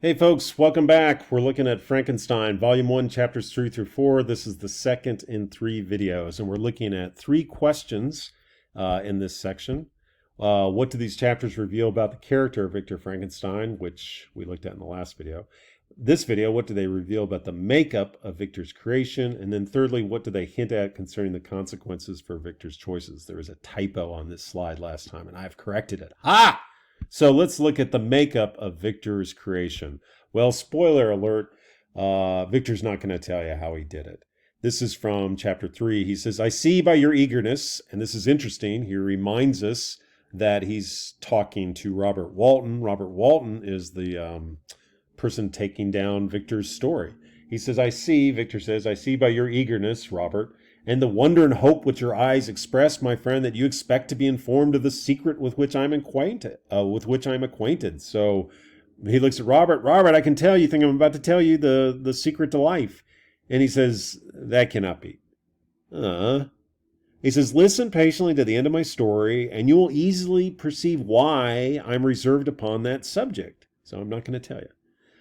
Hey folks, welcome back. We're looking at Frankenstein, Volume 1, Chapters 3 through 4. This is the second in three videos, and we're looking at three questions in this section. What do these chapters reveal about the character of Victor Frankenstein, which we looked at in the last video? This video, what do they reveal about the makeup of Victor's creation? And then thirdly, what do they hint at concerning the consequences for Victor's choices? There was a typo on this slide last time, and I've corrected it. Ha! So let's look at the makeup of Victor's creation. Well, spoiler alert, Victor's not going to tell you how he did it. This is from chapter 3. He says, I see by your eagerness, and this is interesting, he reminds us that he's talking to Robert Walton. Robert Walton is the person taking down Victor's story. He says, Victor says, I see by your eagerness, Robert, and the wonder and hope which your eyes express, my friend, that you expect to be informed of the secret with which I'm acquainted. So he looks at Robert. Robert, I can tell you, think I'm about to tell you the secret to life. And he says, that cannot be. He says, listen patiently to the end of my story, and you will easily perceive why I'm reserved upon that subject. So I'm not going to tell you.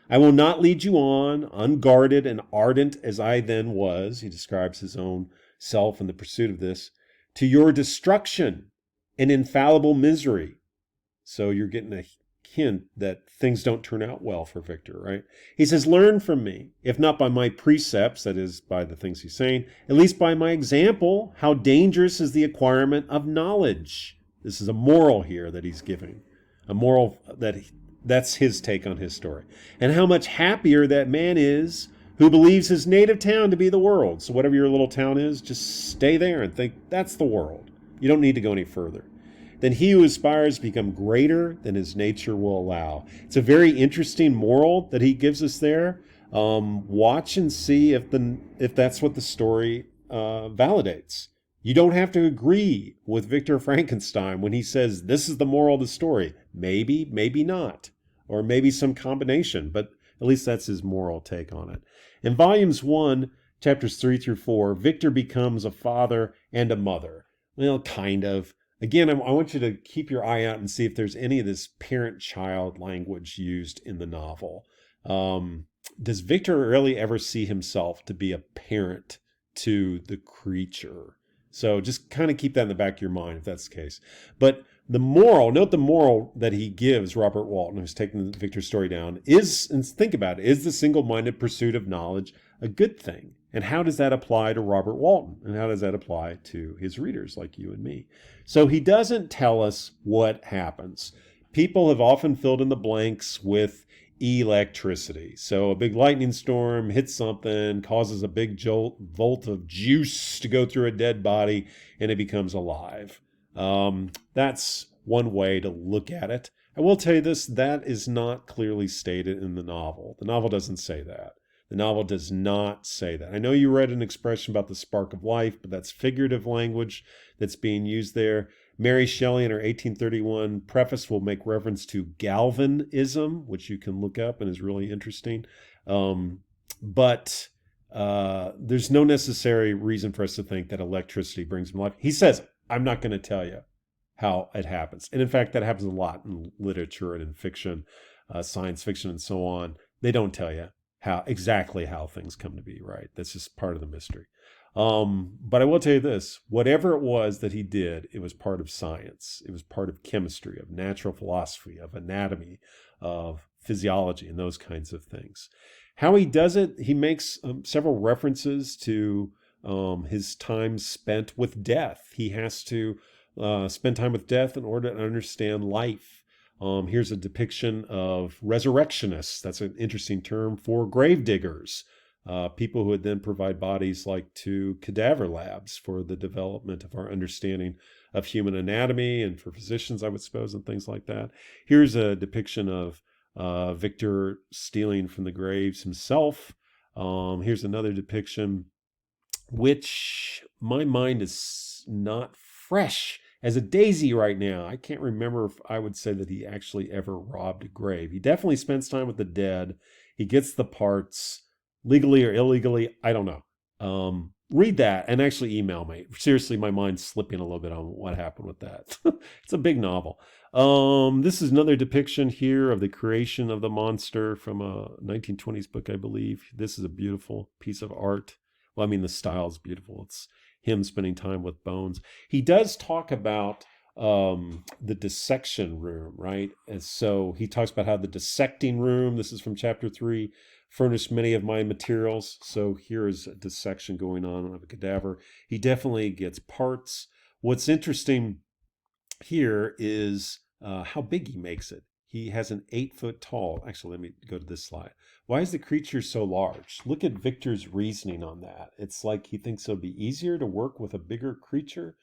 I will not lead you on, unguarded and ardent as I then was. He describes his own self in the pursuit of this, to your destruction and infallible misery. So you're getting a hint that things don't turn out well for Victor, right? He says, learn from me, if not by my precepts, that is, by the things he's saying, at least by my example, how dangerous is the acquirement of knowledge. This is a moral here that he's giving, a moral that's his take on his story. And how much happier that man is who believes his native town to be the world. So whatever your little town is, just stay there and think that's the world. You don't need to go any further. Then he who aspires to become greater than his nature will allow. It's a very interesting moral that he gives us there. Watch and see if that's what the story validates. You don't have to agree with Victor Frankenstein when he says this is the moral of the story. Maybe, maybe not, or maybe some combination, but at least that's his moral take on it. In volumes 1, chapters 3 through 4, Victor becomes a father and a mother. Well, kind of. Again, I want you to keep your eye out and see if there's any of this parent-child language used in the novel. Does Victor really ever see himself to be a parent to the creature? So just kind of keep that in the back of your mind if that's the case. But note the moral that he gives Robert Walton, who's taking Victor's story down, and think about it, is the single-minded pursuit of knowledge a good thing? And how does that apply to Robert Walton? And how does that apply to his readers like you and me? So he doesn't tell us what happens. People have often filled in the blanks with electricity. So a big lightning storm hits something, causes a big volt of juice to go through a dead body, and it becomes alive. That's one way to look at it. I will tell you this, that is not clearly stated in the novel. The novel doesn't say that. The novel does not say that. I know you read an expression about the spark of life, but that's figurative language that's being used there. Mary Shelley in her 1831 preface will make reference to galvanism, which you can look up and is really interesting. But there's no necessary reason for us to think that electricity brings life. He says, I'm not going to tell you how it happens. And in fact, that happens a lot in literature and in fiction, science fiction and so on. They don't tell you exactly how things come to be, right? That's just part of the mystery. But I will tell you this, whatever it was that he did, it was part of science. It was part of chemistry, of natural philosophy, of anatomy, of physiology, and those kinds of things. How he does it, he makes several references to his time spent with death. He has to spend time with death in order to understand life. Here's a depiction of resurrectionists. That's an interesting term for grave diggers. People who would then provide bodies like to cadaver labs for the development of our understanding of human anatomy and for physicians, I would suppose, and things like that. Here's a depiction of Victor stealing from the graves himself. Here's another depiction, which my mind is not fresh as a daisy right now. I can't remember if I would say that he actually ever robbed a grave. He definitely spends time with the dead. He gets the parts, legally or illegally, I don't know. read that and actually email me. Seriously, my mind's slipping a little bit on what happened with that. It's a big novel. This is another depiction here of the creation of the monster from a 1920s book, I believe. This is a beautiful piece of art. Well, I mean, the style is beautiful. It's him spending time with bones. He does talk about the dissection room, right? And so he talks about how the dissecting room, this is from chapter 3, furnished many of my materials. So here is a dissection going on of a cadaver. He definitely gets parts. What's interesting here is how big he makes it. He has an 8 foot tall. Actually, let me go to this slide. Why is the creature so large? Look at Victor's reasoning on that. It's like he thinks it'll be easier to work with a bigger creature.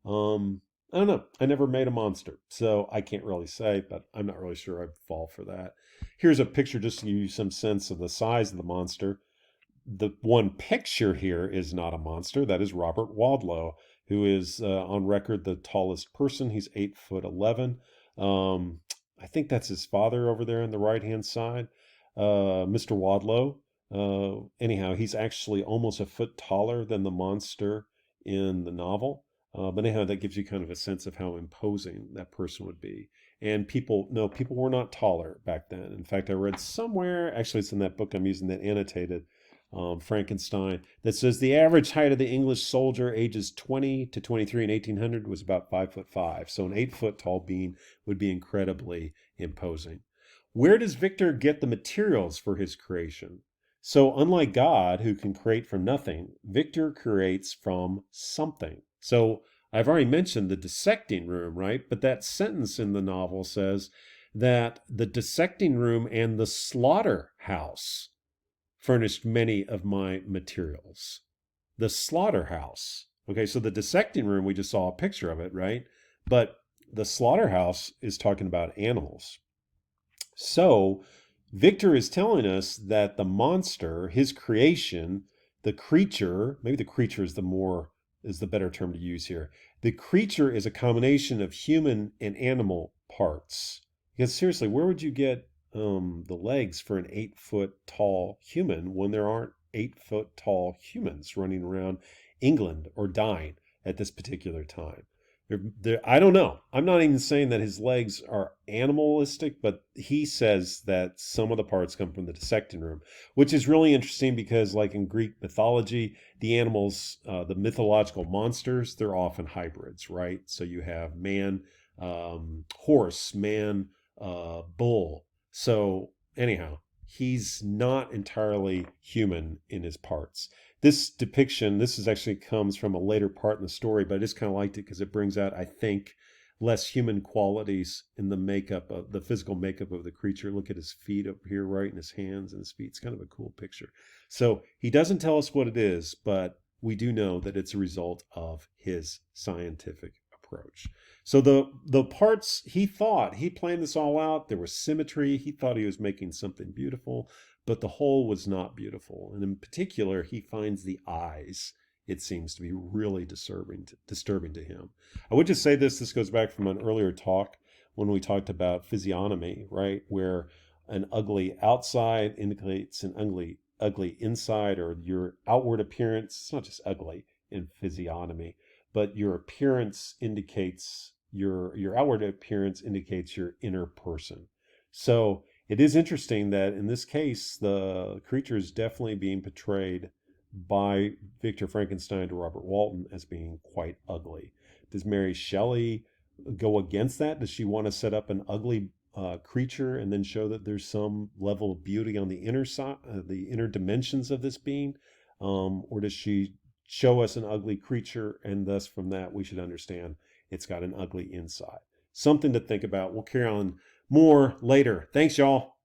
I don't know. I never made a monster, so I can't really say, but I'm not really sure I'd fall for that. Here's a picture just to give you some sense of the size of the monster. The one picture here is not a monster. That is Robert Wadlow, who is on record the tallest person. He's 8'11". I think that's his father over there on the right-hand side, Mr. Wadlow. Anyhow, he's actually almost a foot taller than the monster in the novel. But anyhow, that gives you kind of a sense of how imposing that person would be. And people were not taller back then. In fact, I read somewhere, actually it's in that book I'm using, that annotated Frankenstein, that says the average height of the English soldier ages 20 to 23 in 1800 was about 5'5". So an 8 foot tall being would be incredibly imposing. Where does Victor get the materials for his creation? So unlike God, who can create from nothing, Victor creates from something. So I've already mentioned the dissecting room, right? But that sentence in the novel says that the dissecting room and the slaughterhouse furnished many of my materials. The slaughterhouse. Okay, so the dissecting room, we just saw a picture of it, right? But the slaughterhouse is talking about animals. So Victor is telling us that the monster, his creation, the creature, maybe the creature is the better term to use here. The creature is a combination of human and animal parts. Because seriously, where would you get the legs for an 8 foot tall human when there aren't 8 foot tall humans running around England or dying at this particular time? I don't know. I'm not even saying that his legs are animalistic, but he says that some of the parts come from the dissecting room, which is really interesting because, like in Greek mythology, the animals, the mythological monsters, they're often hybrids, right? So you have man, horse, man, bull. So anyhow, he's not entirely human in his parts. This depiction, this is actually comes from a later part in the story, but I just kind of liked it because it brings out, I think, less human qualities in the makeup of the physical makeup of the creature. Look at his feet up here, right, and his hands and his feet. It's kind of a cool picture. So he doesn't tell us what it is, but we do know that it's a result of his scientific approach. So the parts, he planned this all out. There was symmetry. He thought he was making something beautiful, but the whole was not beautiful. And in particular, he finds the eyes, it seems to be really disturbing to him. I would just say this goes back from an earlier talk when we talked about physiognomy, right? Where an ugly outside indicates an ugly inside, or your outward appearance. It's not just ugly in physiognomy, but your appearance indicates your outward appearance indicates your inner person. So it is interesting that in this case, the creature is definitely being portrayed by Victor Frankenstein to Robert Walton as being quite ugly. Does Mary Shelley go against that? Does she want to set up an ugly creature and then show that there's some level of beauty on the inner side, the inner dimensions of this being? Or does she show us an ugly creature, and thus from that we should understand it's got an ugly inside? Something to think about. We'll carry on more later. Thanks, y'all.